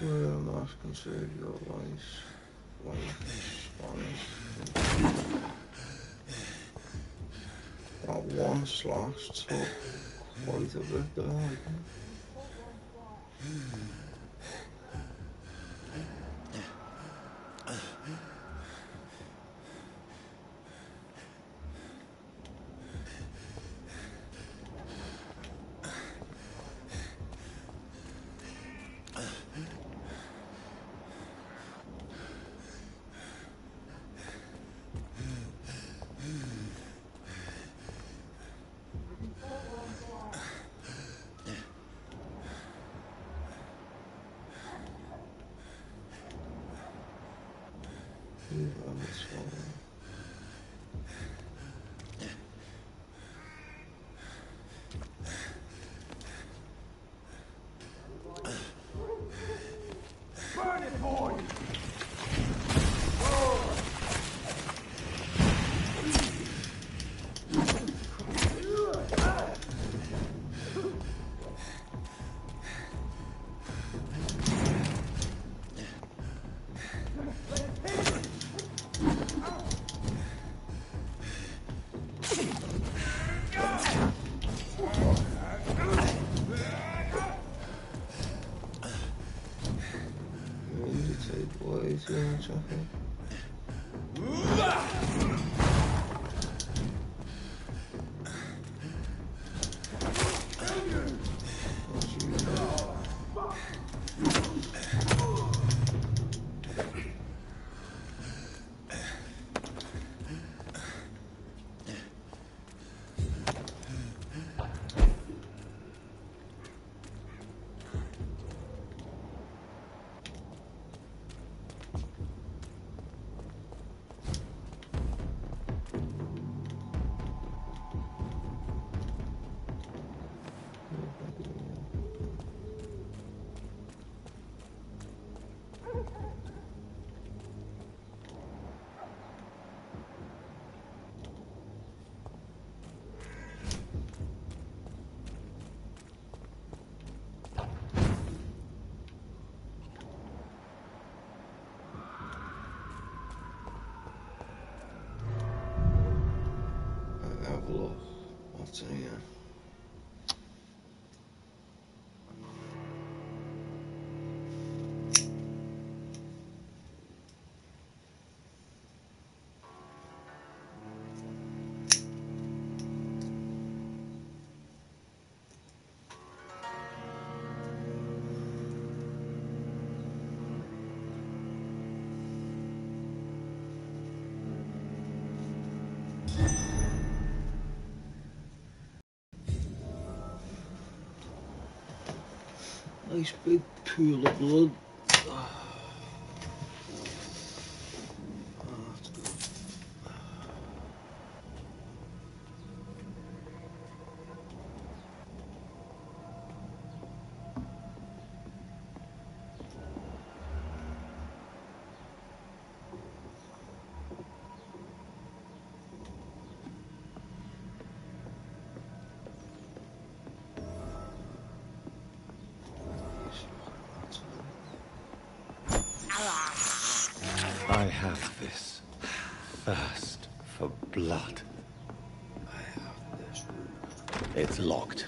Speaker 1: Well, must conserve your life. That one slash took quite a bit there.
Speaker 10: Burn it, boy!
Speaker 1: Way too much, I think. Have a look. What's in here? Nice big pool of blood. That's good.
Speaker 5: I have this thirst for blood.
Speaker 1: I have this room.
Speaker 5: It's locked.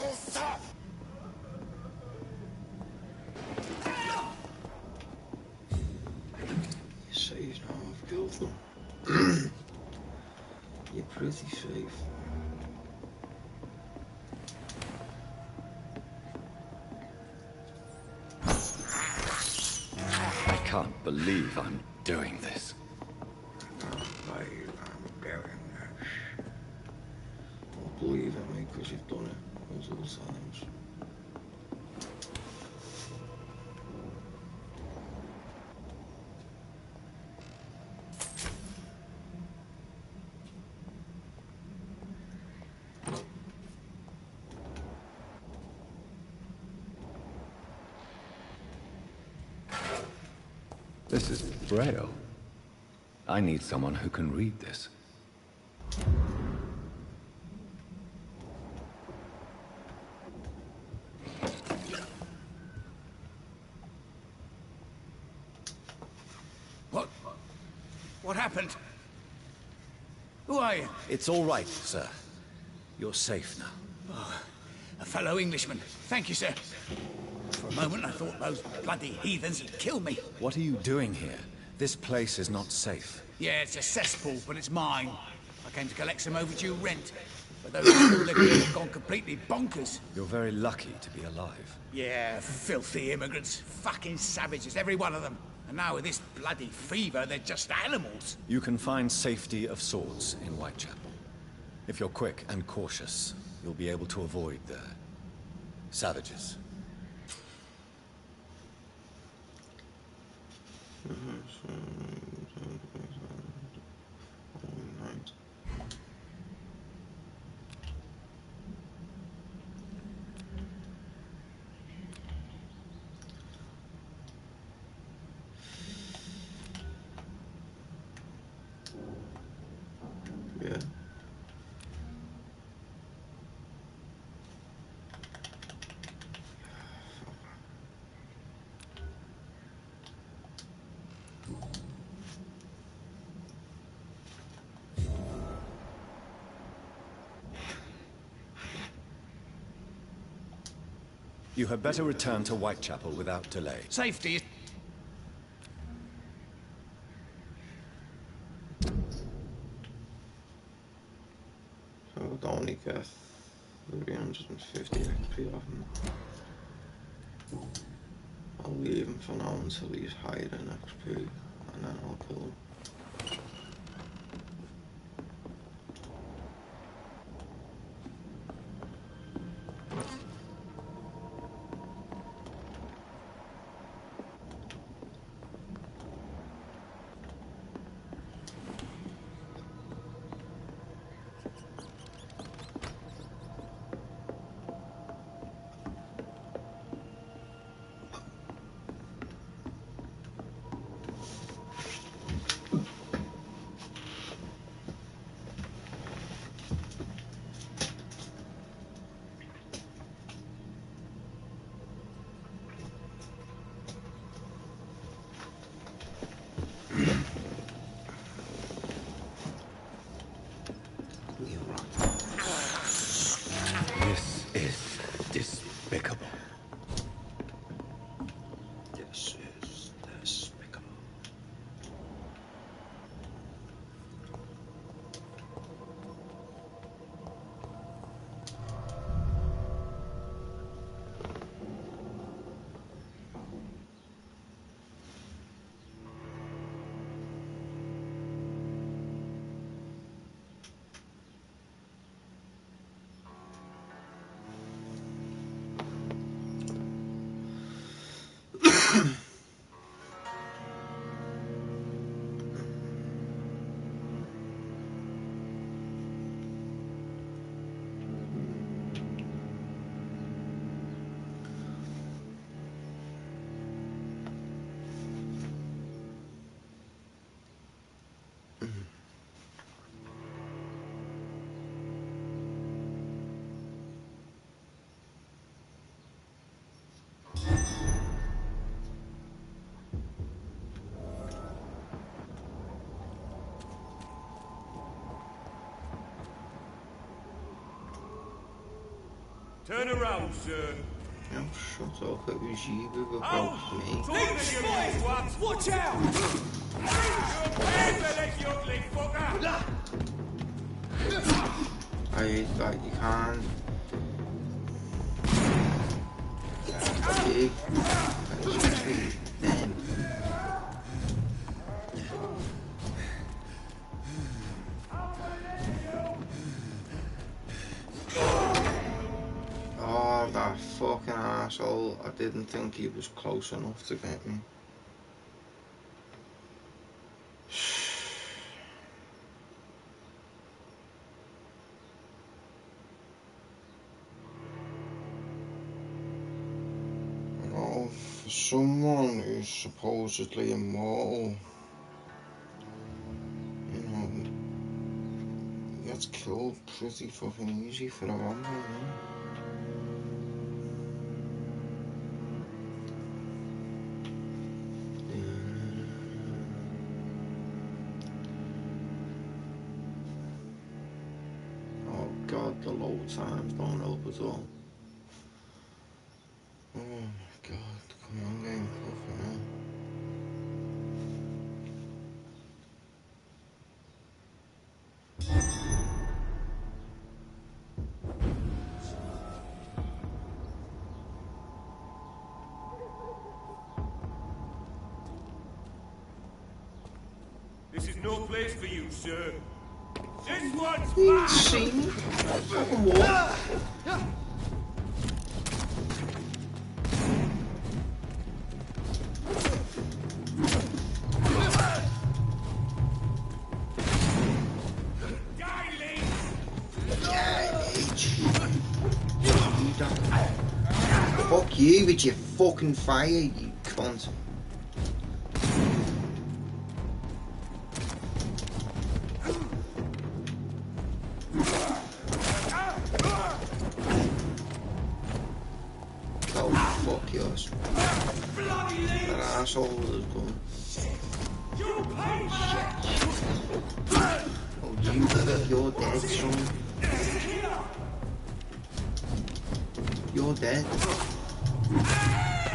Speaker 1: You're safe now, I've killed them. You're pretty safe.
Speaker 2: I can't believe I'm doing this.
Speaker 1: I'm doing this. Don't believe it, mate, because you've done it multiple times.
Speaker 2: This is Braille. I need someone who can read this.
Speaker 11: What happened? Who are you?
Speaker 5: It's all right, sir. You're safe now.
Speaker 11: Oh, a fellow Englishman. Thank you, sir. For a moment, I thought those bloody heathens had killed me.
Speaker 5: What are you doing here? This place is not safe.
Speaker 11: Yeah, it's a cesspool, but it's mine. I came to collect some overdue rent. But those who live here have gone completely bonkers.
Speaker 5: You're very lucky to be alive.
Speaker 11: Yeah, filthy immigrants. Fucking savages, every one of them. And now with this bloody fever, they're just animals.
Speaker 5: You can find safety of sorts in Whitechapel. If you're quick and cautious, you'll be able to avoid the savages.
Speaker 1: Yeah.
Speaker 5: You had better return to Whitechapel without delay.
Speaker 11: Safety is...
Speaker 1: So I would only get 350 XP off him. I'll leave him for now until he's higher in XP, and then I'll kill him.
Speaker 2: This is despicable.
Speaker 1: This is despicable.
Speaker 10: Turn around, sir.
Speaker 1: Oh, shut up. It was you who approached me.
Speaker 10: Watch out! You ugly fucker!
Speaker 1: I hate that you can't. Big. Especially them. Oh, that fucking asshole. I didn't think he was close enough to get me. Oh, for someone who's supposedly immortal, you know, he gets killed pretty fucking easy for a vampire, man. Oh god, the load times don't help at all. Oh my god, come on game, fucking hell.
Speaker 10: This is no place for you, sir. This one's
Speaker 1: You
Speaker 10: mine!
Speaker 1: see me? Fucking what? Fuck you with your fucking fire, you cunt. Oh, fuck yours. That asshole was gone. Oh, you're dead, son. You're dead.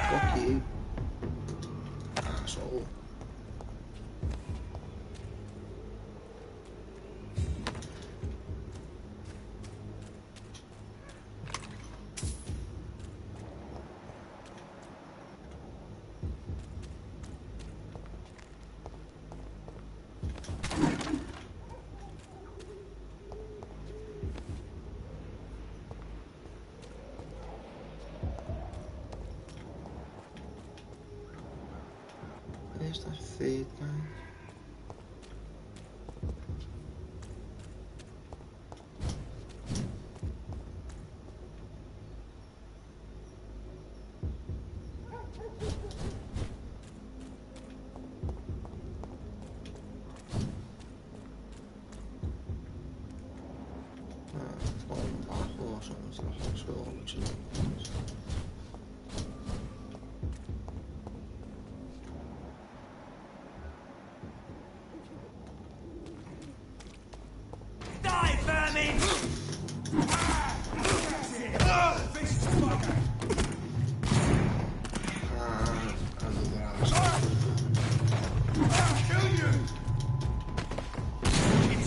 Speaker 1: Fuck you. Asshole. Where's that third guy? It's going back or something to the hospital, which is nice.
Speaker 10: Die, vermin!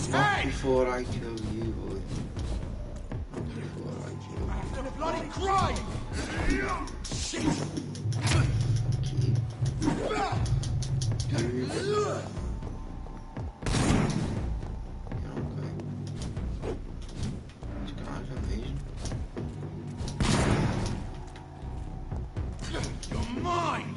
Speaker 1: Not before I kill you, boy. Not before I kill you.
Speaker 10: The bloody crime! Shit! You're mine!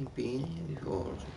Speaker 1: he been here before or something?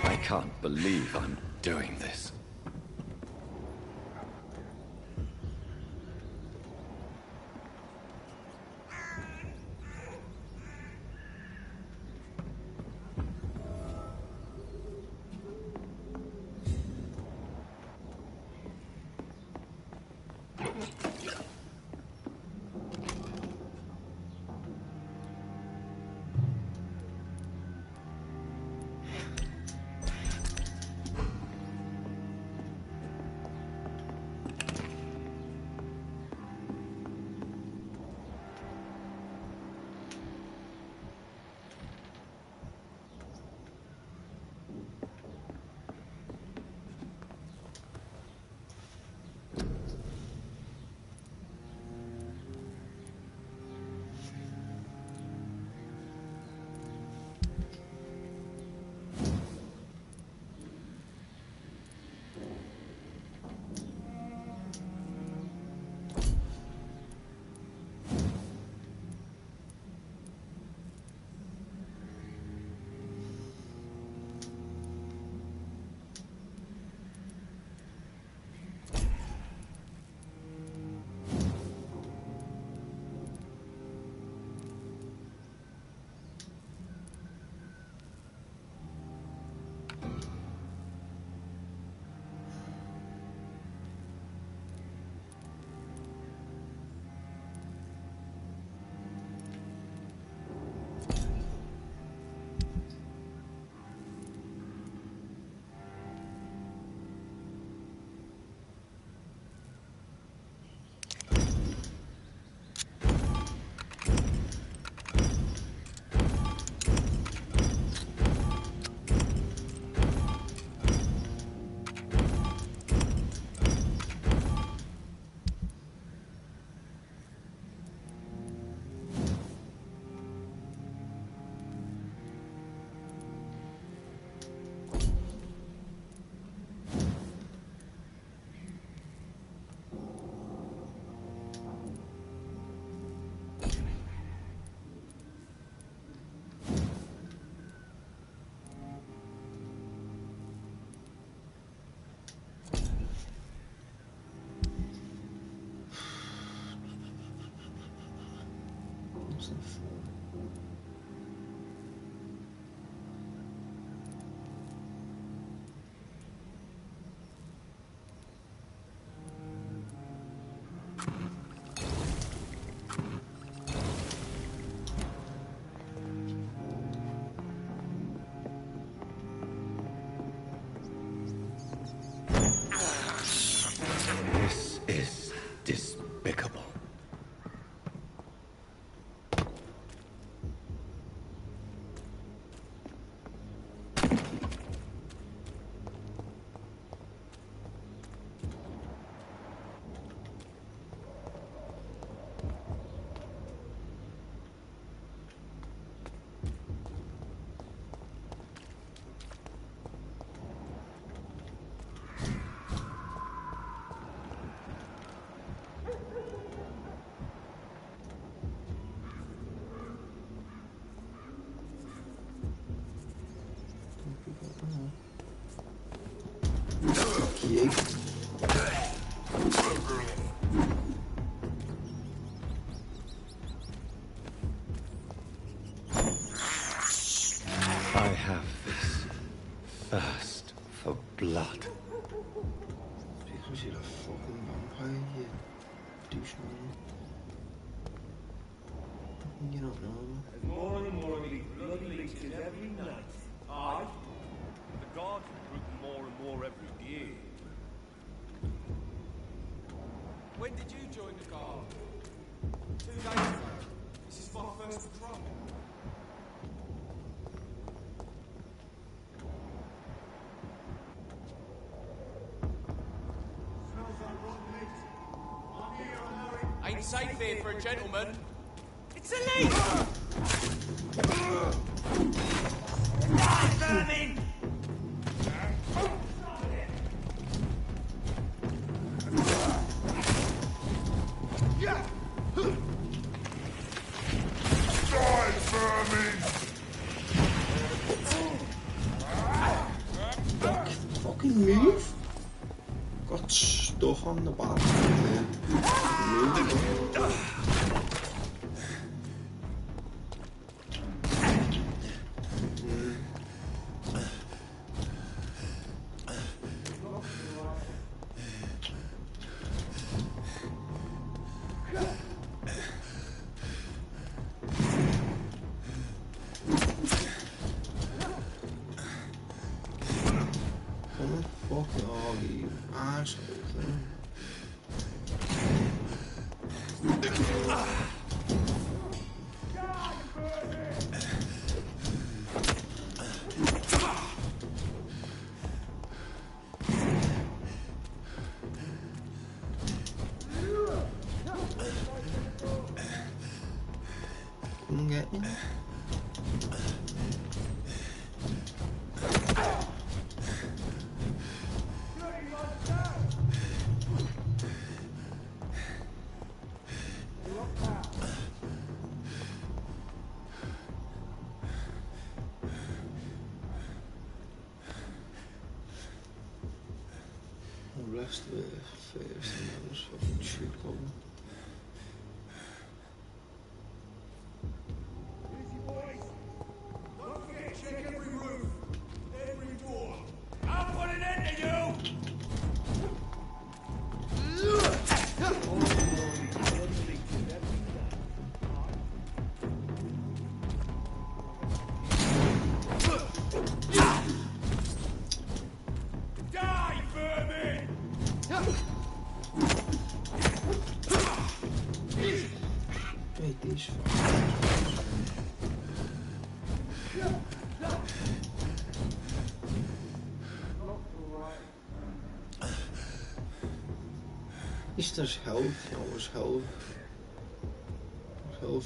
Speaker 2: I can't believe I'm doing this.
Speaker 5: This is despicable. I have this thirst for blood.
Speaker 1: Because you're a fucking vampire, you douchebag. You don't know.
Speaker 10: There's more and more of these bloody leeches every night. Aye. The guards recruit more and more every year.
Speaker 12: When did you join the guard? 2 days ago. This is my first patrol. Ain't safe here for a gentleman. It's a leak! Die, vermin!
Speaker 10: Die, vermin!
Speaker 1: Fucking move! Got stuff on the back. Move. Fuck all you assholes. Couldn't get you. The rest of it first, and that was fucking shit cover.
Speaker 10: Easy, boys. Don't forget to check every roof, every door. I'll put an end to you! Die, vermin!
Speaker 1: Wait, these At least there's health, you know, his health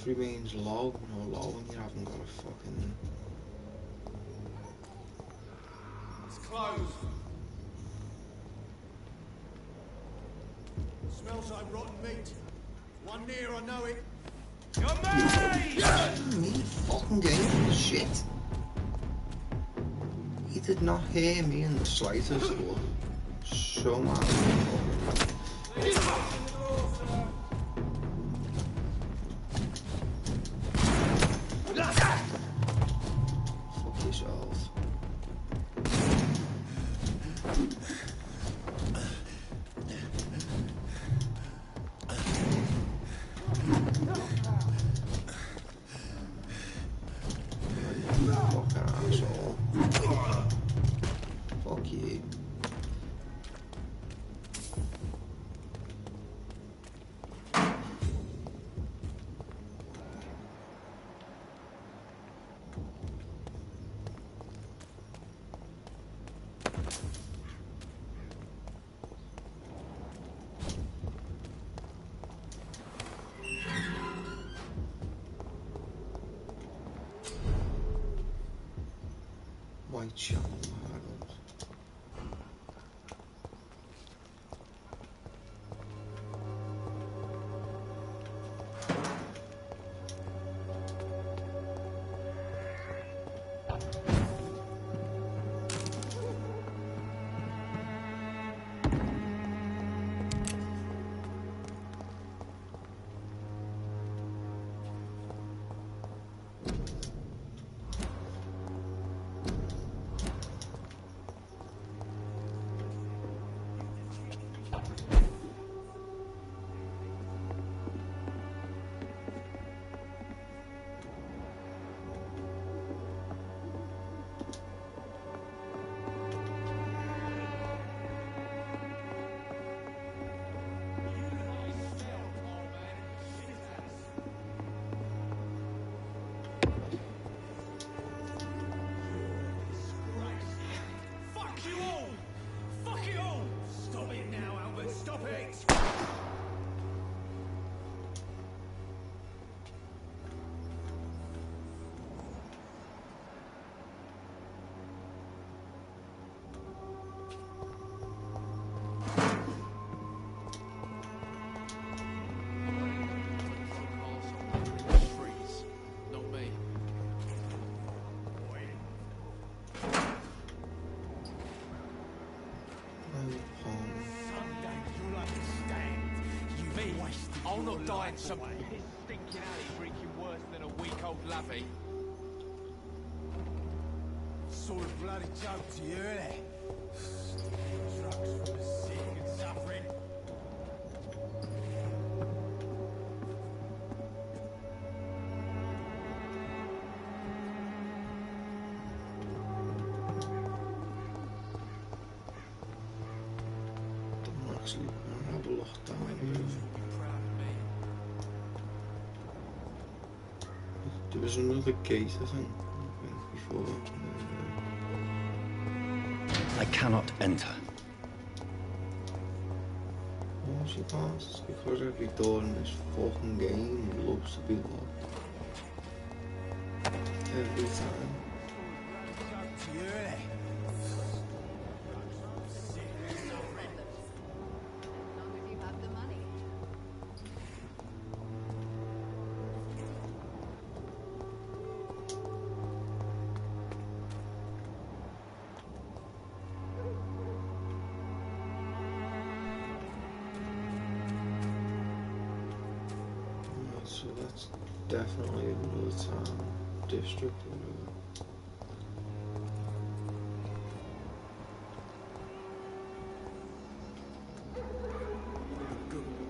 Speaker 1: remains low, you know, low when you haven't got a fucking...
Speaker 12: It's closed. Smells like rotten meat. One near, I know it.
Speaker 10: You're mine!
Speaker 1: Me fucking game, shit. He did not hear me in the slightest, but so mad. Fuck yourself. Fucking asshole. Fuck you. Whitechapel, Harold.
Speaker 11: Someday you'll understand. You've wasted
Speaker 12: I'll not
Speaker 11: your
Speaker 12: die in
Speaker 11: life
Speaker 12: some
Speaker 11: away.
Speaker 12: piss stinking alley reeking worse than a week-old lovey.
Speaker 11: Sort of bloody joke to you, innit? Drugs for the sick and suffering.
Speaker 1: Don't actually have a lot down here. There was another gate, I think before.
Speaker 5: I cannot enter.
Speaker 1: Oh, she can't. It's because every door in this fucking game loves to be locked. Every time.
Speaker 11: To you, innit?
Speaker 1: So that's definitely another town, district, or whatever.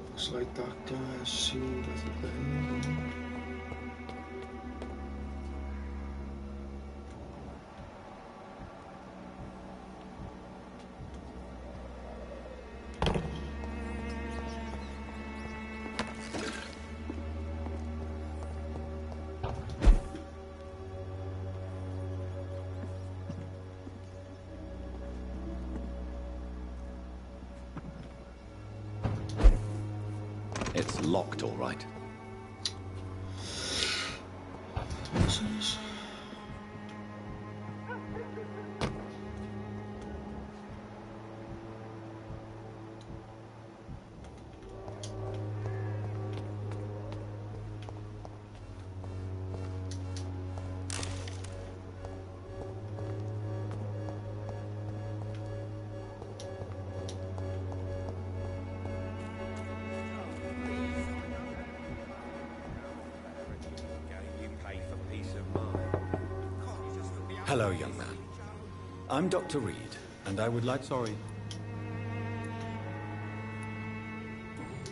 Speaker 1: Looks like that guy seemed at the game.
Speaker 5: It's locked, all right. Hello, young man. I'm Dr. Reed, and I would like... Sorry.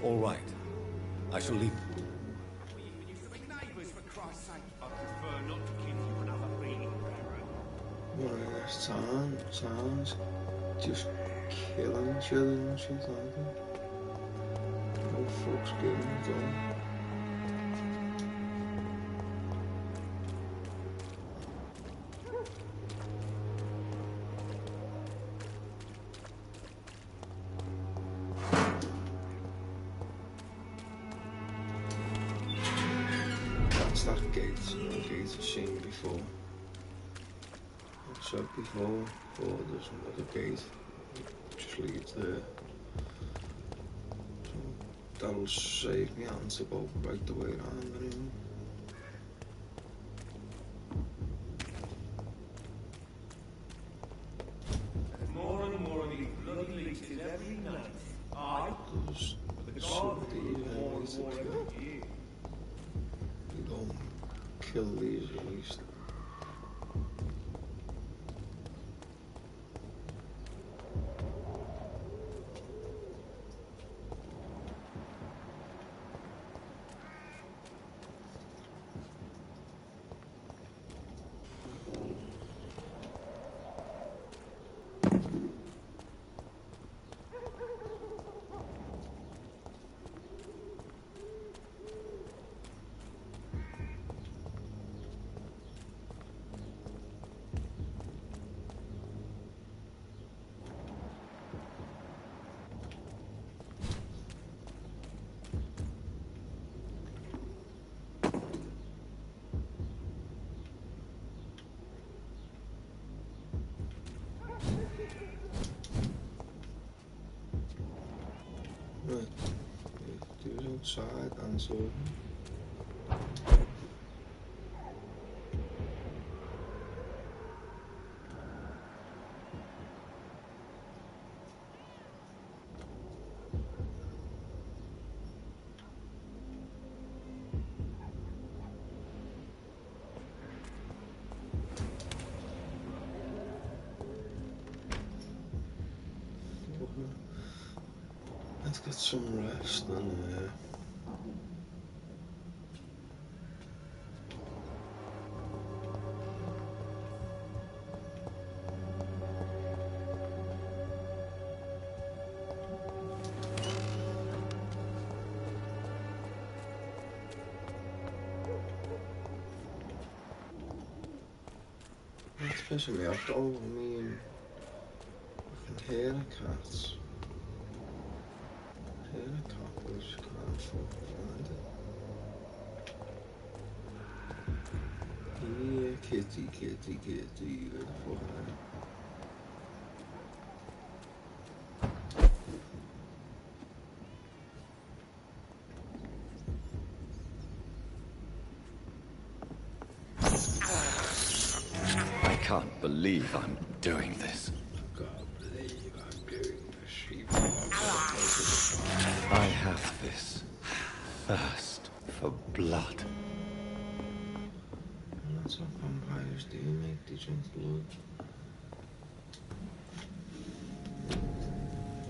Speaker 5: All right. I shall leave...
Speaker 1: One of those towns just killing each other and shit like that. No fucks given at all. That's that gate, the gate I've seen before. I've said before, there's another gate, just leads there. So that'll save me having to go right the way around anyway.
Speaker 10: More and more of these bloody leeches every night. Aye.
Speaker 1: There's some of these enemies to kill. We don't kill these at least. Right, do it outside and so. Let's get some rest then. That's pissing me off though. I mean, I can hear the cats. Hear the cat, but I just can't fucking find it. Yeah, kitty, kitty, kitty, where the fuck are you?
Speaker 2: I can't believe I'm doing this.
Speaker 1: I can't believe I'm doing this.
Speaker 2: I have this thirst for blood.
Speaker 1: And that's what vampires do, make they drink blood.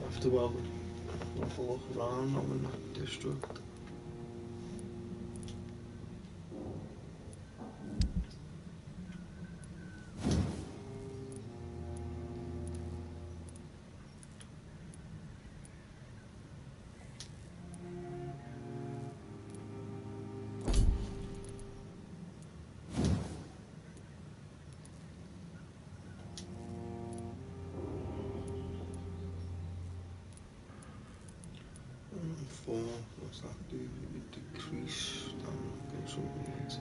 Speaker 1: After well, have a look around, I'm in that district. Four, what's that do? It decrease damage or something like that.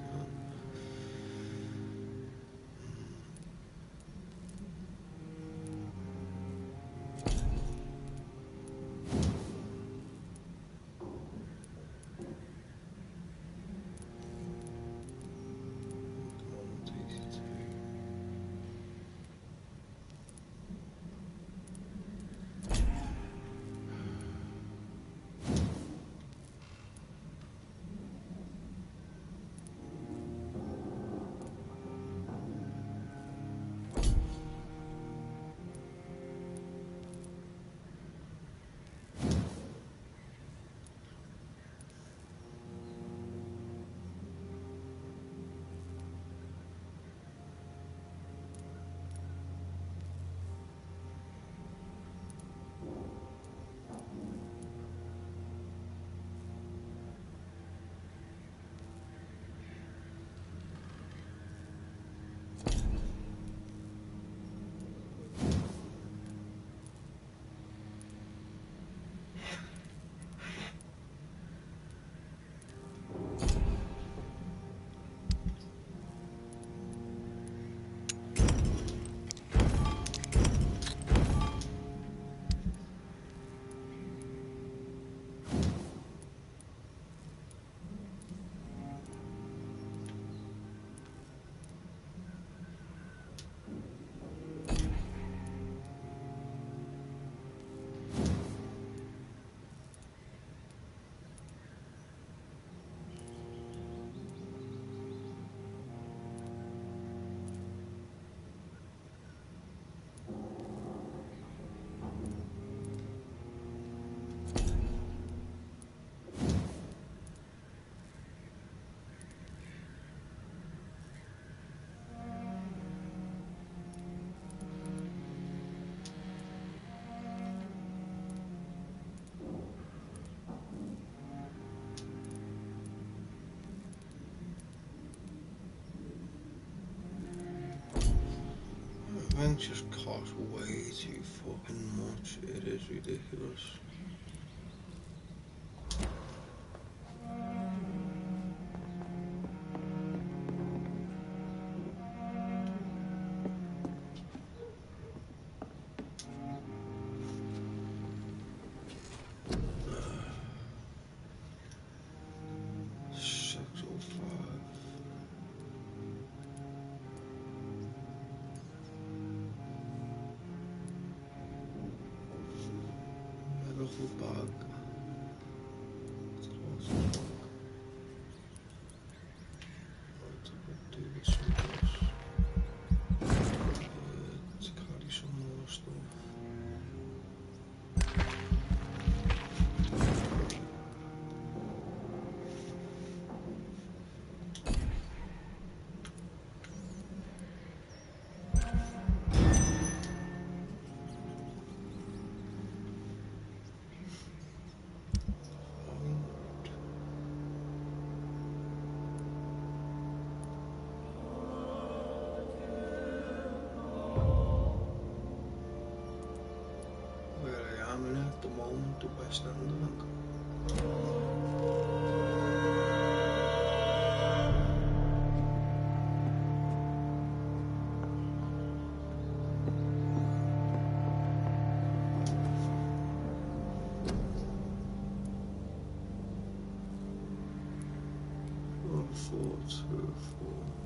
Speaker 1: Events just cost way too fucking much. It is ridiculous. Bug. It's close as fuck. What do with some of this? Let's carry some more stuff. family at the moment, the West End, I think. Four, two, four.